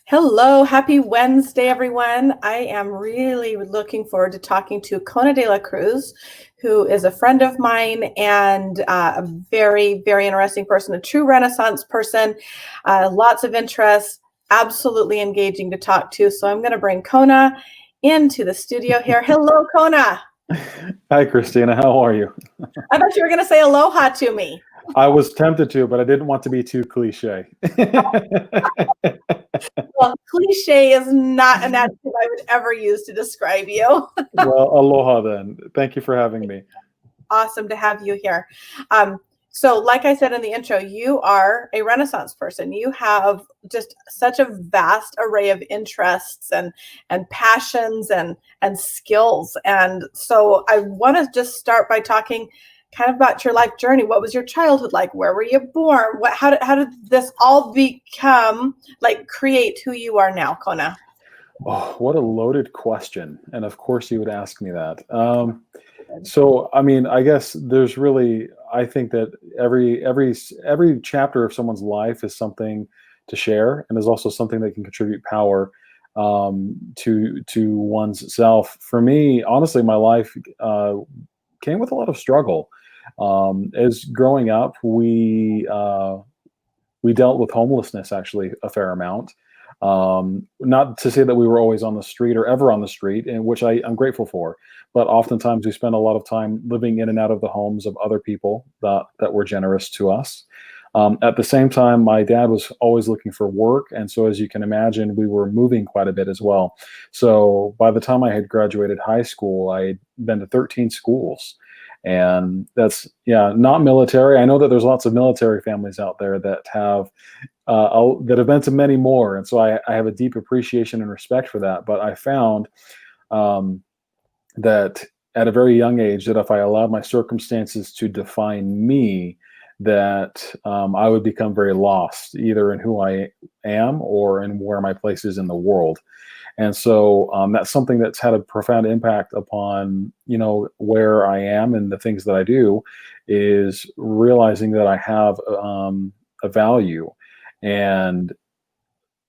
Hello, happy Wednesday, everyone. I am really looking forward to talking to Kona de la Cruz, who is a friend of mine and a very, very interesting person, a true Renaissance person, lots of interests, absolutely engaging to talk to. So I'm going to bring Kona into the studio here. Hello, Kona. Hi, Christina. How are you? I thought you were going to say aloha to me. I was tempted to, but I didn't want to be too cliche. Well, cliche is not an adjective I would ever use to describe you. Well, aloha then. Thank you for having me. Awesome to have you here. So like I said in the intro, you are a Renaissance person. You have just such a vast array of interests and passions and skills. And so I want to just start by talking kind of about your life journey. What was your childhood like? Where were you born? How did this all become, like, create who you are now, Kona? Oh, what a loaded question. And of course you would ask me that. So, I mean, I guess there's really, I think that every chapter of someone's life is something to share, and is also something that can contribute power to one's self. For me, honestly, my life came with a lot of struggle. As growing up, we dealt with homelessness actually a fair amount. Not to say that we were always on the street or ever on the street, and which I'm grateful for, but oftentimes we spent a lot of time living in and out of the homes of other people that were generous to us. At the same time, my dad was always looking for work, and so as you can imagine, we were moving quite a bit as well. So by the time I had graduated high school, I had been to 13 schools. And that's, yeah, not military. I know that there's lots of military families out there that have been to many more, and so I have a deep appreciation and respect for that. But I found that at a very young age, that if I allowed my circumstances to define me, that I would become very lost, either in who I am or in where my place is in the world. And so that's something that's had a profound impact upon, where I am and the things that I do, is realizing that I have a value. And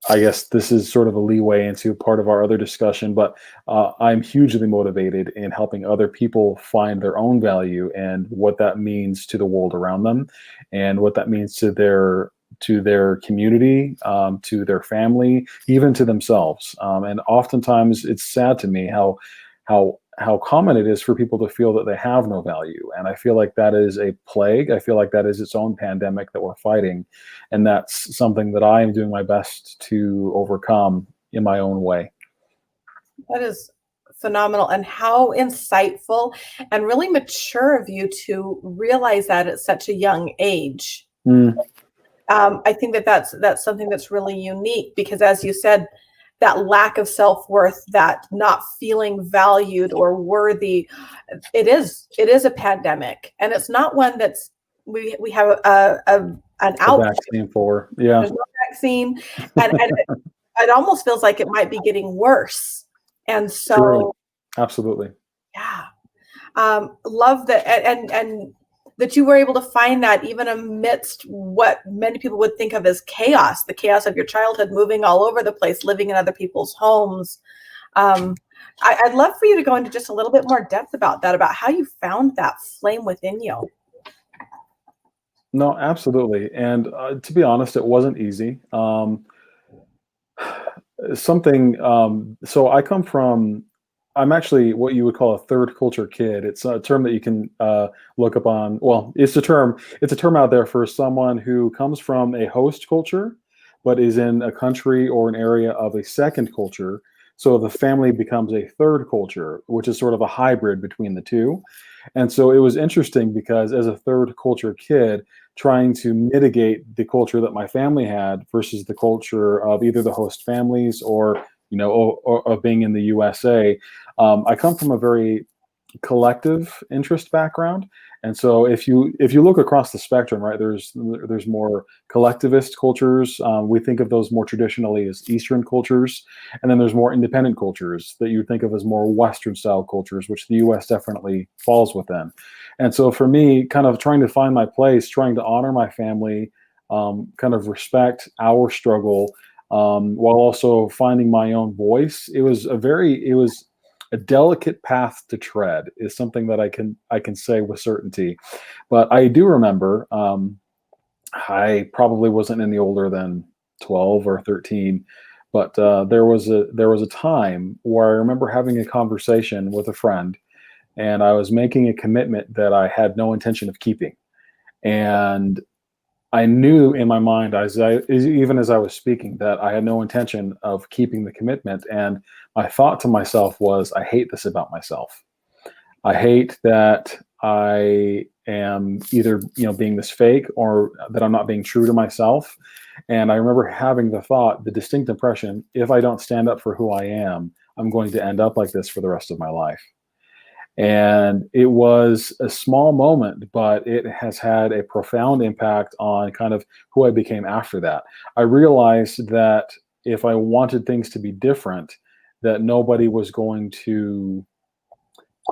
I guess this is sort of a leeway into part of our other discussion, but I'm hugely motivated in helping other people find their own value and what that means to the world around them, and what that means to their community, to their family, even to themselves. And oftentimes, it's sad to me how common it is for people to feel that they have no value. And I feel like that is a plague. I feel like that is its own pandemic that we're fighting. And that's something that I am doing my best to overcome in my own way. That is phenomenal, and how insightful and really mature of you to realize that at such a young age. Mm. I think that's something that's really unique, because, as you said, that lack of self-worth, that not feeling valued or worthy, it is a pandemic, and it's not one that's we have an out vaccine for. Yeah. There's no vaccine, and it almost feels like it might be getting worse. And so, True. Absolutely. yeah, love that, and that you were able to find that even amidst what many people would think of as chaos, the chaos of your childhood, moving all over the place, living in other people's homes. I'd love for you to go into just a little bit more depth about that, about how you found that flame within you. No, absolutely. And to be honest, it wasn't easy. So I come from, I'm actually what you would call a third culture kid. It's a term that you can look up on. Well, it's a term out there for someone who comes from a host culture, but is in a country or an area of a second culture. So the family becomes a third culture, which is sort of a hybrid between the two. And so it was interesting because as a third culture kid, trying to mitigate the culture that my family had versus the culture of either the host families or of being in the USA. I come from a very collective interest background, and so if you look across the spectrum, right, there's more collectivist cultures. We think of those more traditionally as Eastern cultures, and then there's more independent cultures that you think of as more Western style cultures, which the U.S. definitely falls within. And so for me, kind of trying to find my place, trying to honor my family, kind of respect our struggle, while also finding my own voice. It was a delicate path to tread, is something that I can say with certainty. But I do remember, I probably wasn't any older than 12 or 13, but there was a time where I remember having a conversation with a friend, and I was making a commitment that I had no intention of keeping. And I knew in my mind, even as I was speaking, that I had no intention of keeping the commitment. And my thought to myself was, I hate this about myself. I hate that I am either, being this fake, or that I'm not being true to myself. And I remember having the distinct impression, if I don't stand up for who I am, I'm going to end up like this for the rest of my life. And it was a small moment, but it has had a profound impact on kind of who I became after that. I realized that if I wanted things to be different, that nobody was going to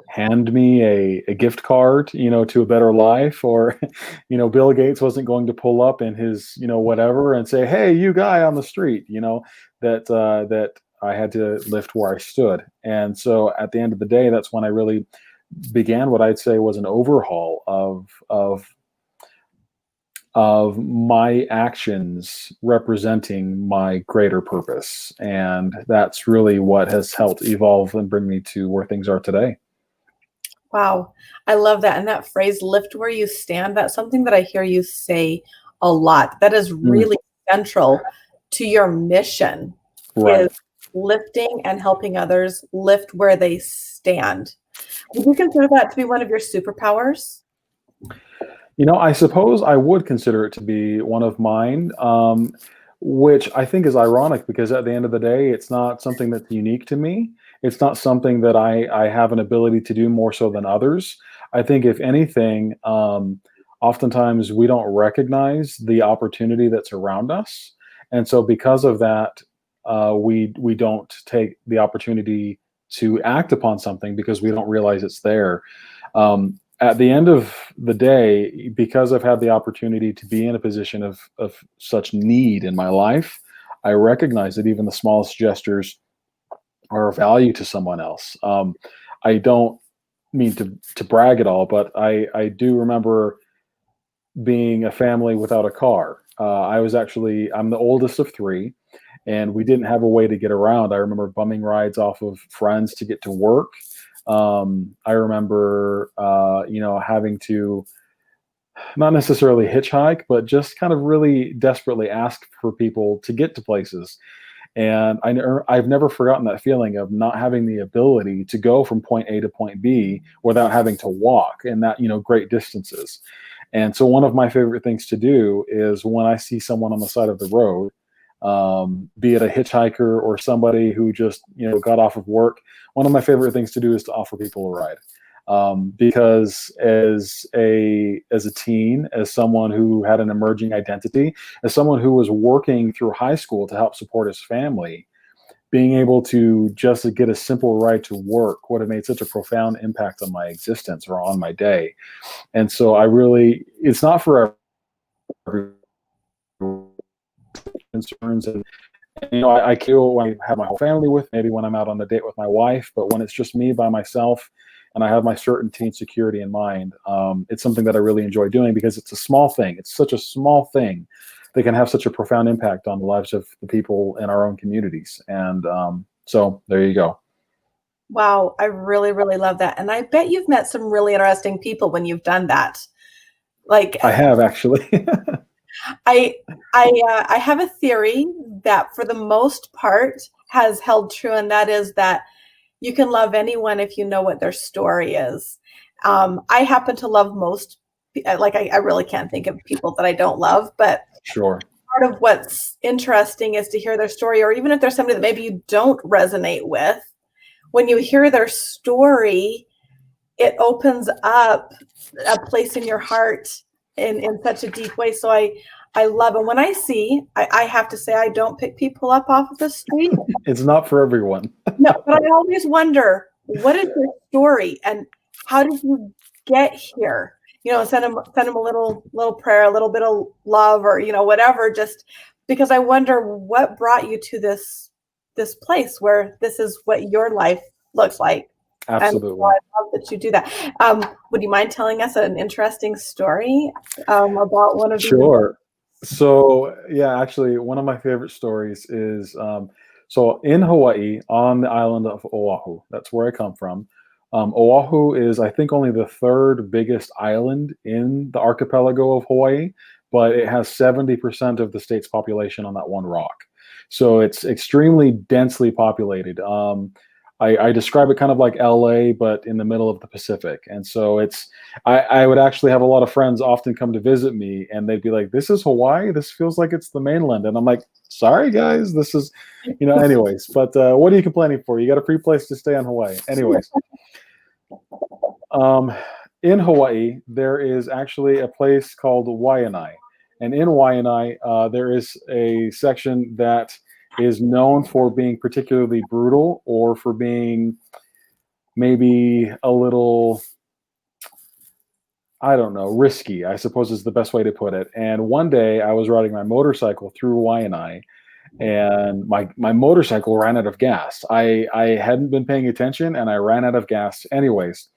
hand me a gift card, to a better life, or, Bill Gates wasn't going to pull up in his, whatever, and say, "Hey, you guy on the street," that I had to lift where I stood. And so at the end of the day, that's when I really began what I'd say was an overhaul of my actions representing my greater purpose. And that's really what has helped evolve and bring me to where things are today. Wow. I love that. And that phrase, lift where you stand, that's something that I hear you say a lot. That is Mm, really central to your mission, right. is lifting and helping others lift where they stand. Would you consider that to be one of your superpowers? I suppose I would consider it to be one of mine, which I think is ironic, because at the end of the day, it's not something that's unique to me. It's not something that I have an ability to do more so than others. I think, if anything, oftentimes we don't recognize the opportunity that's around us. And so, because of that, we don't take the opportunity to act upon something because we don't realize it's there. At the end of the day, because I've had the opportunity to be in a position of such need in my life, I recognize that even the smallest gestures are of value to someone else. I don't mean to brag at all, but I do remember being a family without a car. I'm the oldest of three, and we didn't have a way to get around. I remember bumming rides off of friends to get to work. I remember, having to not necessarily hitchhike, but just kind of really desperately ask for people to get to places. And I've never forgotten that feeling of not having the ability to go from point A to point B without having to walk, and that, great distances. And so one of my favorite things to do is, when I see someone on the side of the road, be it a hitchhiker or somebody who just, got off of work, one of my favorite things to do is to offer people a ride. Because as a teen, as someone who had an emerging identity, as someone who was working through high school to help support his family, being able to just get a simple ride to work would have made such a profound impact on my existence or on my day. And so it's not for everyone concerns. And I kill when I have my whole family with, maybe when I'm out on a date with my wife, but when it's just me by myself and I have my certainty and security in mind, it's something that I really enjoy doing, because it's a small thing. It's such a small thing that can have such a profound impact on the lives of the people in our own communities. And so there you go. Wow, I really, really love that. And I bet you've met some really interesting people when you've done that. Like, I have, actually. I I have a theory that for the most part has held true, and that is that you can love anyone if you know what their story is. I happen to love most, like I really can't think of people that I don't love, but Sure. part of what's interesting is to hear their story, or even if there's somebody that maybe you don't resonate with, when you hear their story, it opens up a place in your heart in such a deep way. So I love it. When I have to say, I don't pick people up off of the street. It's not for everyone. No, but I always wonder, what is your story and how did you get here? Send them a little prayer, a little bit of love, or whatever. Just because I wonder what brought you to this place where this is what your life looks like. And so Absolutely. I love that you do that. Would you mind telling us an interesting story about one of these events? Sure. So, yeah, actually, one of my favorite stories is so in Hawaii, on the island of Oahu. That's where I come from. Oahu is, I think, only the third biggest island in the archipelago of Hawaii, but it has 70% of the state's population on that one rock. So it's extremely densely populated. I describe it kind of like LA, but in the middle of the Pacific. And so I would actually have a lot of friends often come to visit me, and they'd be like, "This is Hawaii. This feels like it's the mainland." And I'm like, "Sorry, guys, this is, anyways." But what are you complaining for? You got a free place to stay on Hawaii, anyways. Um, in Hawaii, there is actually a place called Waianae, and in Waianae, there is a section that is known for being particularly brutal or for being maybe a little, I don't know, risky, I suppose is the best way to put it. And one day I was riding my motorcycle through Waianae, and my motorcycle ran out of gas. I hadn't been paying attention, and I ran out of gas anyways.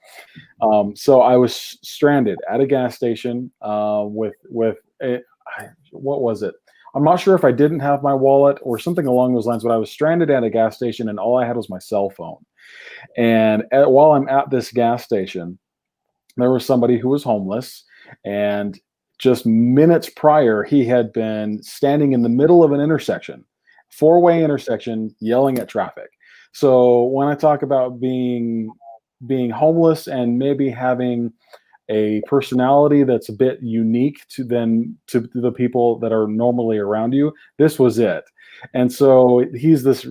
So I was stranded at a gas station what was it? I'm not sure if I didn't have my wallet or something along those lines, but I was stranded at a gas station, and all I had was my cell phone. And while I'm at this gas station, there was somebody who was homeless, and just minutes prior, he had been standing in the middle of an intersection, four-way intersection, yelling at traffic. So when I talk about being homeless and maybe having a personality that's a bit unique to the people that are normally around you, this was it. And so he's this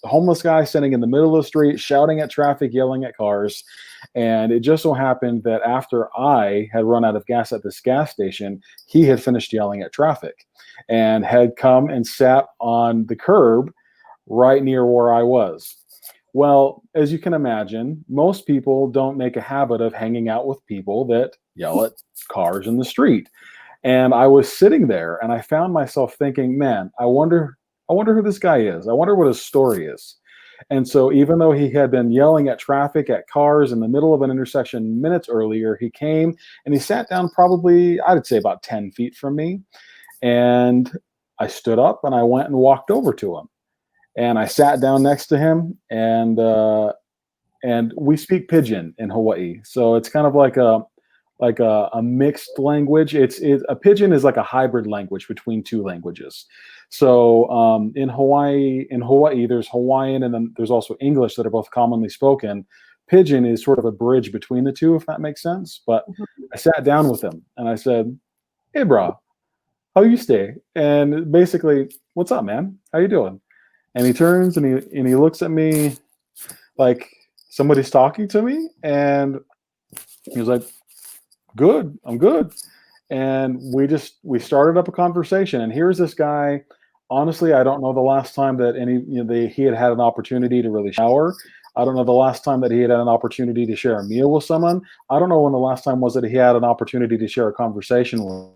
homeless guy standing in the middle of the street, shouting at traffic, yelling at cars. And it just so happened that after I had run out of gas at this gas station, he had finished yelling at traffic and had come and sat on the curb right near where I was. Well, as you can imagine, most people don't make a habit of hanging out with people that yell at cars in the street. And I was sitting there, and I found myself thinking, man, I wonder who this guy is. I wonder what his story is. And so even though he had been yelling at traffic, at cars in the middle of an intersection minutes earlier, he came and he sat down probably, I'd say about 10 feet from me. And I stood up and I went and walked over to him, and I sat down next to him, and we speak pidgin in Hawaii, so it's kind of like a mixed language. A pidgin is like a hybrid language between two languages. So in Hawaii, there's Hawaiian, and then there's also English that are both commonly spoken. Pidgin is sort of a bridge between the two, if that makes sense. But I sat down with him and I said, "Hey, bro, how you stay?" And basically, "What's up, man? How you doing?" And he turns and he looks at me like somebody's talking to me, and he was like, "Good, I'm good." And we started up a conversation. And here's this guy. Honestly, I don't know the last time that he had an opportunity to really shower. I don't know the last time that he had an opportunity to share a meal with someone. I don't know when the last time was that he had an opportunity to share a conversation with.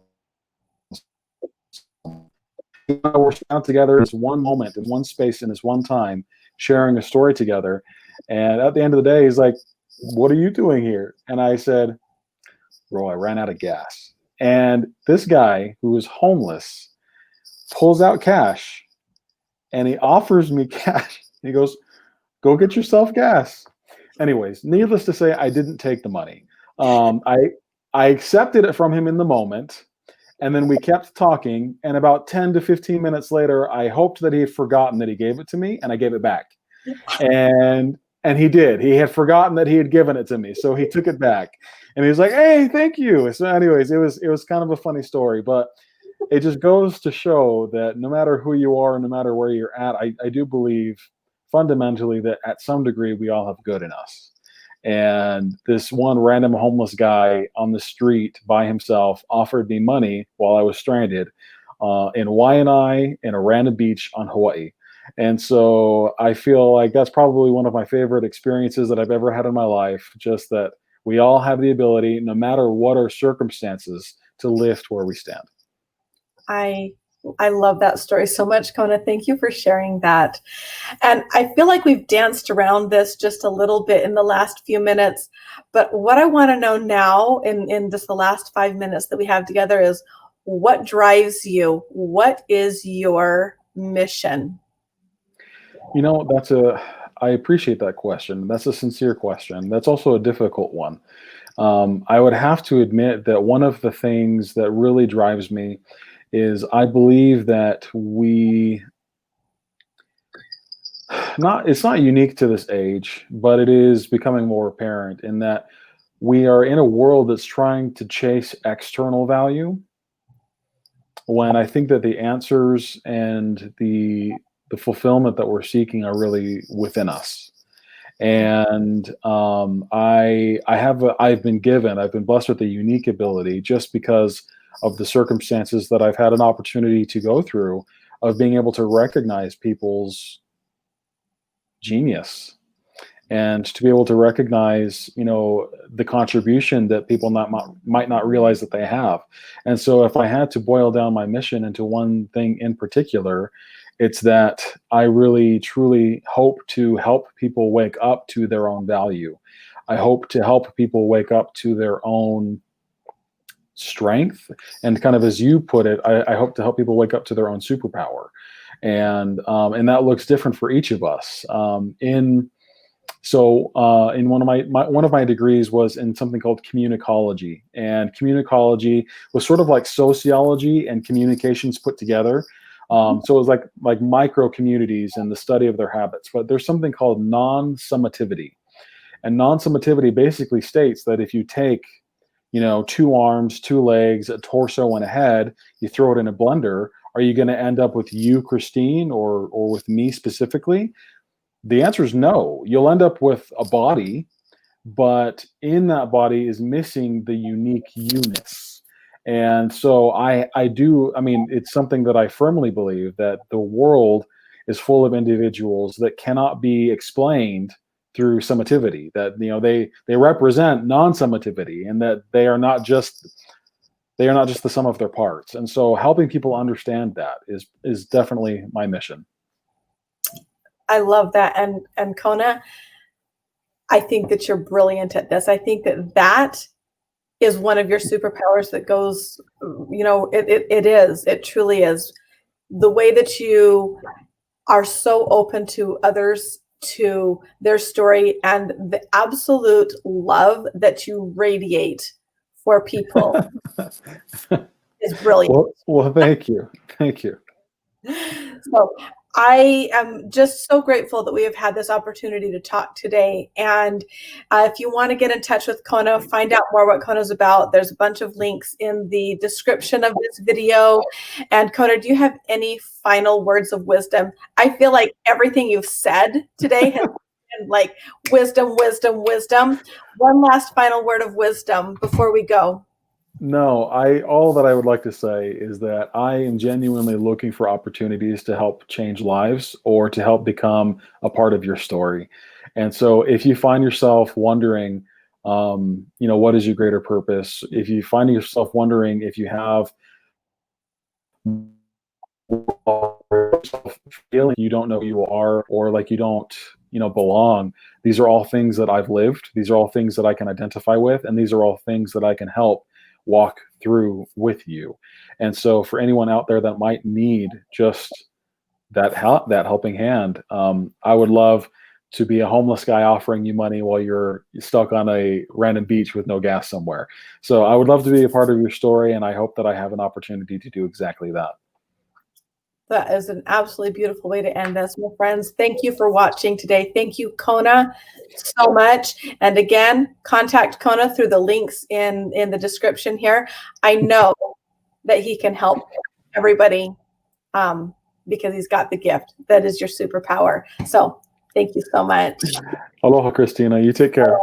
We're found together in this one moment, in one space, in this one time, sharing a story together. And at the end of the day, he's like, "What are you doing here?" And I said, "Bro, I ran out of gas." And this guy who is homeless pulls out cash and he offers me cash. He goes, "Go get yourself gas." Anyways, needless to say, I didn't take the money. I accepted it from him in the moment. And then we kept talking, and about 10 to 15 minutes later, I hoped that he had forgotten that he gave it to me, and I gave it back. And he did. He had forgotten that he had given it to me, so he took it back. And he was like, "Hey, thank you." So anyways, it was kind of a funny story, but it just goes to show that no matter who you are, no matter where you're at, I do believe fundamentally that at some degree we all have good in us. And this one random homeless guy on the street by himself offered me money while I was stranded in Waianae in a random beach on Hawaii. And so I feel like that's probably one of my favorite experiences that I've ever had in my life. Just that we all have the ability, no matter what our circumstances, to lift where we stand. I I love that story so much, Kona. Thank you for sharing that. And I feel like we've danced around this just a little bit in the last few minutes. But what I want to know now in just the last 5 minutes that we have together is, what drives you? What is your mission? You know, I appreciate that question. That's a sincere question. That's also a difficult one. I would have to admit that one of the things that really drives me is I believe that it's not unique to this age, but it is becoming more apparent in that we are in a world that's trying to chase external value, when I think that the answers and the fulfillment that we're seeking are really within us. And I've been blessed with a unique ability, just because of the circumstances that I've had an opportunity to go through, of being able to recognize people's genius, and to be able to recognize, the contribution that people might not realize that they have. And so if I had to boil down my mission into one thing in particular, it's that I really truly hope to help people wake up to their own value. I hope to help people wake up to their own strength, and, kind of as you put it, I hope to help people wake up to their own superpower. And that looks different for each of us. In one of my degrees was in something called communicology, and communicology was sort of like sociology and communications put together. So it was like micro communities and the study of their habits. But there's something called non-summativity, and non-summativity basically states that if you take, two arms, two legs, a torso, and a head, you throw it in a blender, are you going to end up with you, Christine, or with me specifically? The answer is no. You'll end up with a body, but in that body is missing the unique you-ness. And so it's something that I firmly believe, that the world is full of individuals that cannot be explained through summativity, that, they represent non-summativity, and that they are not just the sum of their parts. And so helping people understand that is definitely my mission. I love that. And Kona, I think that you're brilliant at this. I think that is one of your superpowers that goes, it truly is. The way that you are so open to others, to their story, and the absolute love that you radiate for people is brilliant. Well, thank you. Thank you. So I am just so grateful that we have had this opportunity to talk today. And if you want to get in touch with Kona, find out more what Kona's about, there's a bunch of links in the description of this video. And Kona, do you have any final words of wisdom? I feel like everything you've said today has been like wisdom, wisdom, wisdom. One last final word of wisdom before we go. No, all that I would like to say is that I am genuinely looking for opportunities to help change lives, or to help become a part of your story. And so if you find yourself wondering, what is your greater purpose? If you find yourself wondering if you have feeling you don't know who you are, or like you don't, belong, these are all things that I've lived. These are all things that I can identify with, and these are all things that I can help walk through with you. And so for anyone out there that might need just that helping hand, I would love to be a homeless guy offering you money while you're stuck on a random beach with no gas somewhere. So I would love to be a part of your story, and I hope that I have an opportunity to do exactly that. That is an absolutely beautiful way to end this, my friends. Thank you for watching today. Thank you, Kona, so much. And again, contact Kona through the links in the description here. I know that he can help everybody because he's got the gift. That is your superpower. So thank you so much. Aloha, Christina. You take care.